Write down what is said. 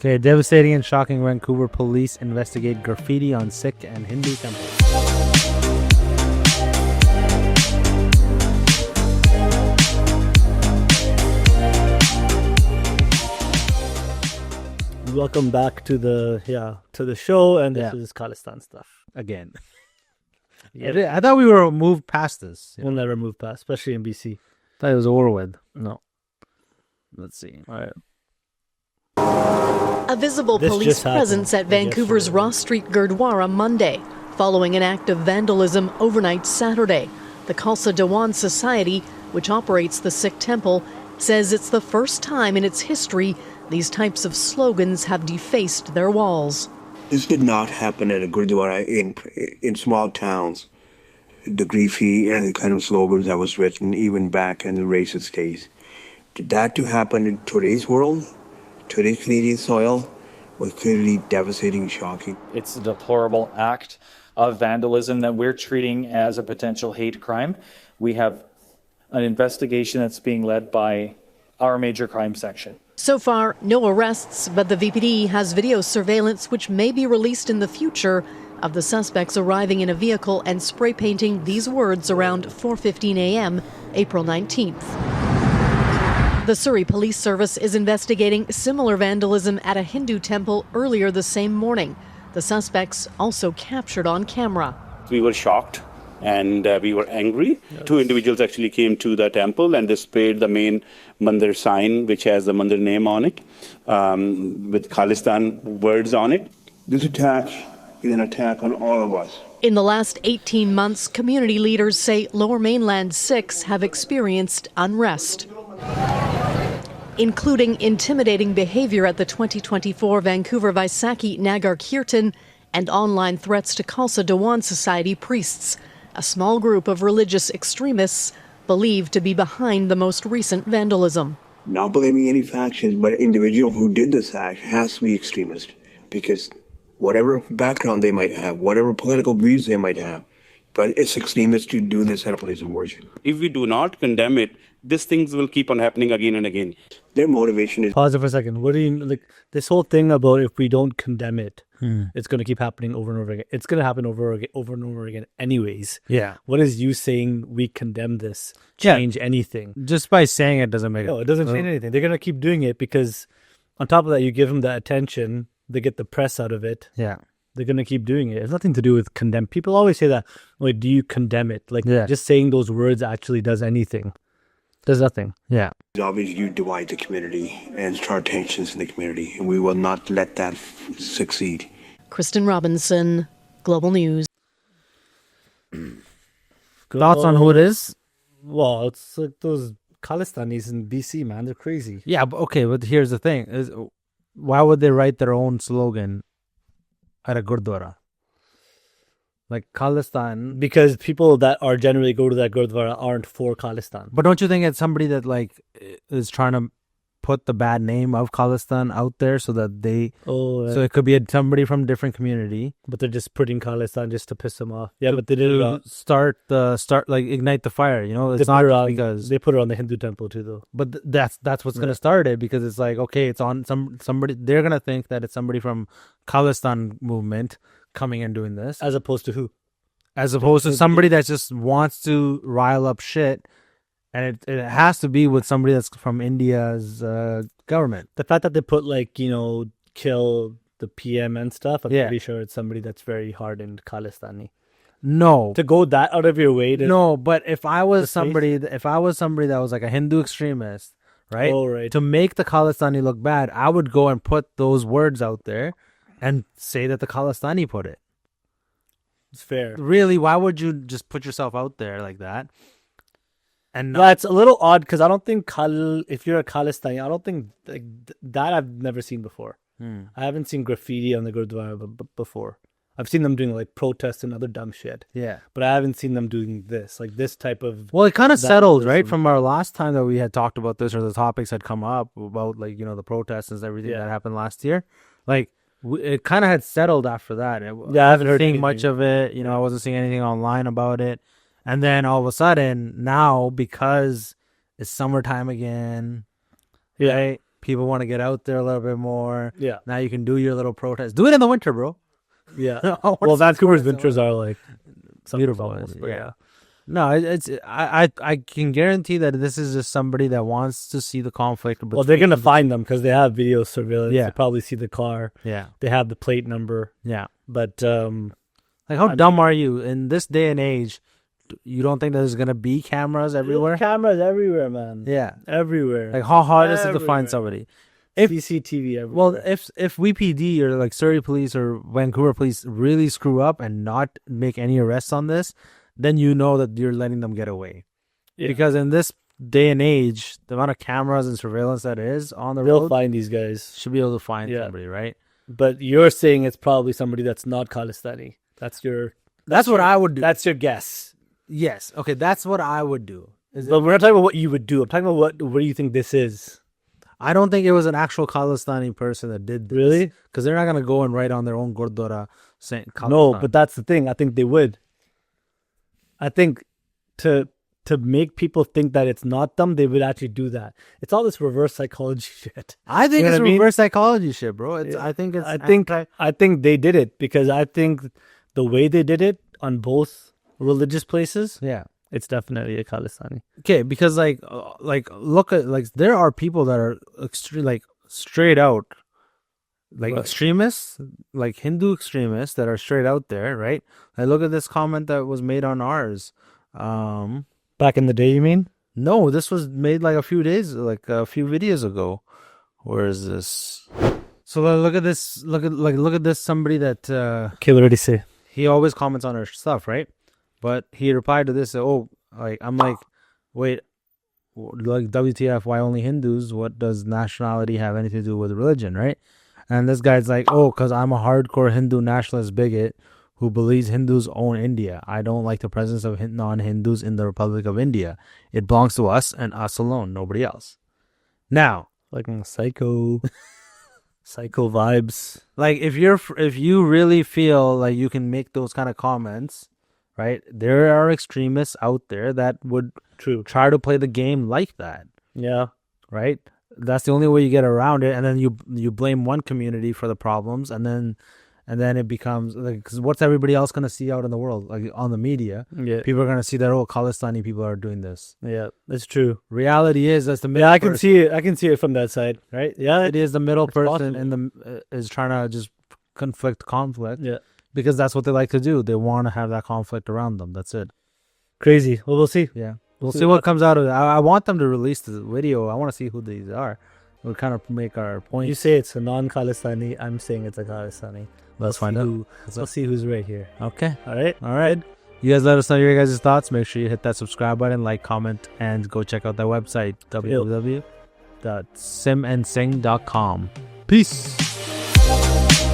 Okay, devastating and shocking Vancouver police investigate graffiti on Sikh and Hindu temples. Welcome back to the show, and this is Khalistan stuff again. I thought we were moved past this. We'll never move past, especially in BC. I thought it was over with. No. Let's see. All right. A visible police presence at Vancouver's Ross Street, Gurdwara Monday, following an act of vandalism overnight Saturday. The Khalsa Diwan Society, which operates the Sikh temple, says it's the first time in its history these types of slogans have defaced their walls. This did not happen at a Gurdwara in small towns. The graffiti and the kind of slogans that was written even back in the racist days. That to happen in today's world, today's Canadian soil, was clearly devastating and shocking. It's a deplorable act of vandalism that we're treating as a potential hate crime. We have an investigation that's being led by our major crime section. So far, no arrests, but the VPD has video surveillance which may be released in the future of the suspects arriving in a vehicle and spray painting these words around 4:15 a.m., April 19th. The Surrey Police Service is investigating similar vandalism at a Hindu temple earlier the same morning. The suspects also captured on camera. We were shocked and we were angry. Yes. Two individuals actually came to the temple and they sprayed the main mandir sign, which has the mandir name on it, with Khalistan words on it. This attack is an attack on all of us. In the last 18 months, community leaders say Lower Mainland Sikhs have experienced unrest, including intimidating behavior at the 2024 Vancouver Vaisakhi Nagar Kirtan and online threats to Khalsa Diwan Society priests, a small group of religious extremists believed to be behind the most recent vandalism. Not blaming any factions, but an individual who did this act has to be extremist, because whatever background they might have, whatever political views they might have, but it's extremist to do this at a place of worship. If we do not condemn it, these things will keep on happening again and again. Their motivation is... Pause it for a second. What do you, like, this whole thing about if we don't condemn it, it's going to keep happening over and over again. It's going to happen over and over again anyways. Yeah. What is you saying we condemn this change anything? Just by saying it doesn't make it. No, it doesn't change anything. They're going to keep doing it because on top of that, you give them the attention, they get the press out of it. Yeah. They're going to keep doing it. It's nothing to do with condemn. People always say that, like, do you condemn it? Like, just saying those words actually does anything. Does nothing. Yeah. Obviously, you divide the community and start tensions in the community, and we will not let that succeed. Kristen Robinson, Global News. Thoughts on who it is? Well, it's like those Khalistanis in BC, man. They're crazy. Yeah, but here's the thing. Why would they write their own slogan at a Gurdwara? Like Khalistan. Because people that are generally go to that Gurdwara aren't for Khalistan. But don't you think it's somebody that like is trying to put the bad name of Khalistan out there so that they... Oh, yeah. So it could be somebody from a different community. But they're just putting Khalistan just to piss them off. Yeah, but they didn't start like ignite the fire, you know? It's not because... They put it on the Hindu temple too, though. But that's what's going to start it, because it's like, okay, it's on somebody... They're going to think that it's somebody from Khalistan movement coming and doing this. As opposed to who? As opposed to somebody that just wants to rile up shit. And it has to be with somebody that's from India's government. The fact that they put, like, you know, kill the PM and stuff, I'm pretty sure it's somebody that's very hardened Khalistani. No. To go that out of your way to... No, but if I was somebody that was like a Hindu extremist, right? Oh, right. To make the Khalistani look bad, I would go and put those words out there and say that the Khalistani put it. It's fair. Really, why would you just put yourself out there like that? And that's a little odd, because I don't think if you're a Khalistani, I don't think that I've never seen before. I haven't seen graffiti on the Gurdwara before. I've seen them doing like protests and other dumb shit. Yeah. But I haven't seen them doing this, like this type of... Well, it kind of settled, right? From our last time that we had talked about this, or the topics had come up about, like, you know, the protests and everything that happened last year. Like, it kind of had settled after that. I haven't heard anything much of it. You know, I wasn't seeing anything online about it. And then all of a sudden, now, because it's summertime again, right? people want to get out there a little bit more. Yeah. Now you can do your little protest. Do it in the winter, bro. Yeah. Well, Vancouver's winters are like beautiful. Almost, yeah. No, I can guarantee that this is just somebody that wants to see the conflict. Well, they're gonna find them because they have video surveillance. Yeah. They probably see the car. Yeah. They have the plate number. Yeah. But like, how dumb are you in this day and age? You don't think there's gonna be cameras everywhere? Cameras everywhere, man. Yeah, everywhere. like, how hard is it to find somebody? CCTV everywhere. Well, if VPD or like Surrey police or Vancouver police really screw up and not make any arrests on this, then you know that you're letting them get away. Yeah. Because in this day and age, the amount of cameras and surveillance that is on the road, they'll find these guys. Should be able to find somebody, right? But you're saying it's probably somebody that's not Khalistani. That's what I would do. That's your guess. Yes. Okay, that's what I would do. But we're not talking about what you would do. I'm talking about what do you think this is? I don't think it was an actual Khalistani person that did this. Really? Because they're not going to go and write on their own Gurdwara saying Khalistan. No, but that's the thing. I think they would. I think to make people think that it's not them, they would actually do that. It's all this reverse psychology shit. I think it's reverse psychology shit, bro. I think they did it because I think the way they did it on both religious places, it's definitely a Khalistani. Okay, because like look at, like, there are people that are straight out extremists, like Hindu extremists that are straight out there, right? I look at this comment that was made on ours. Back in the day, you mean? No, this was made like a few videos ago. Where is this? So look at this. Look at this. Somebody that okay, what did he say? He always comments on our stuff, right? But he replied to this. I'm like, wait, like, WTF? Why only Hindus? What does nationality have anything to do with religion, right? And this guy's like, because I'm a hardcore Hindu nationalist bigot who believes Hindus own India. I don't like the presence of non-Hindus in the Republic of India. It belongs to us and us alone, nobody else. Now, like, psycho vibes. Like, if you really feel like you can make those kind of comments, right? There are extremists out there that would try to play the game like that. Yeah. Right? That's the only way you get around it, and then you blame one community for the problems, and then it becomes like, because what's everybody else gonna see out in the world, like on the media? Yeah, people are gonna see that Khalistani people are doing this. Yeah, that's true. Reality is that's the middle. Yeah, I can see it from that side, right? Yeah, it is the middle person is trying to just conflict. Yeah, because that's what they like to do. They want to have that conflict around them. That's it. Crazy. Well, we'll see. Yeah. We'll see what comes out of it. I want them to release the video. I want to see who these are. We'll kind of make our point. You say it's a non-Khalistani. I'm saying it's a Khalistani. Let's find out. We'll see who's right here. Okay. All right. You guys let us know your guys' thoughts. Make sure you hit that subscribe button, like, comment, and go check out that website, www.simandsing.com. Peace.